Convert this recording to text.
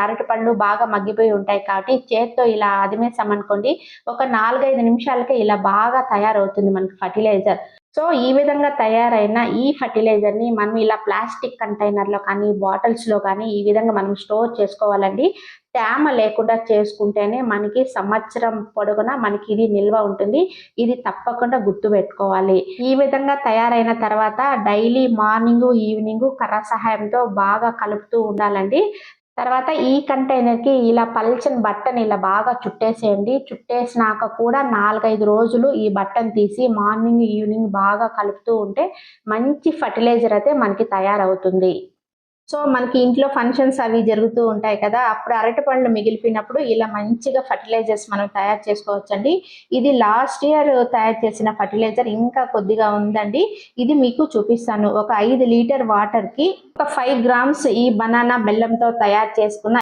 అరటి పళ్ళు బాగా మగ్గిపోయి ఉంటాయి కాబట్టి చేత్తో ఇలా అదిమేసామనుకోండి, ఒక 4-5 నిమిషాలకే ఇలా బాగా తయారవుతుంది మనకి ఫర్టిలైజర్. సో, ఈ విధంగా తయారైన ఈ ఫర్టిలైజర్‌ని మనం ఇలా ప్లాస్టిక్ కంటైనర్‌లో కానీ, బాటిల్స్‌లో కానీ ఈ విధంగా మనం స్టోర్ చేసుకోవాలండి. తేమ లేకుండా చేసుకుంటేనే మనకి సంవత్సరం పొడుగునా మనకి ఇది నిల్వ ఉంటుంది. ఇది తప్పకుండా గుర్తుపెట్టుకోవాలి. ఈ విధంగా తయారైన తర్వాత డైలీ మార్నింగు, ఈవినింగు కర్ర సహాయంతో బాగా కలుపుతూ ఉండాలండి. తర్వాత ఈ కంటైనర్‌కి ఇలా పల్చని బట్టని ఇలా బాగా చుట్టేసేయండి. చుట్టేసినాక కూడా 4, 5 రోజులు ఈ బట్టను తీసి మార్నింగ్, ఈవినింగ్ బాగా కలుపుతూ ఉంటే మంచి ఫర్టిలైజర్ అయితే మనకి తయారవుతుంది. సో, మనకి ఇంట్లో ఫంక్షన్స్ అవి జరుగుతూ ఉంటాయి కదా! అప్పుడు అరటిపళ్ళు మిగిలిపోయినప్పుడు ఇలా మంచిగా ఫర్టిలైజర్స్ మనం తయారు చేసుకోవచ్చండి. ఇది లాస్ట్ ఇయర్ తయారు చేసిన ఫర్టిలైజర్ ఇంకా కొద్దిగా ఉందండి. ఇది మీకు చూపిస్తాను. ఒక 5 లీటర్ వాటర్‌కి ఒక 5 గ్రామ్స్ ఈ బనానా బెల్లంతో తయారు చేసుకున్న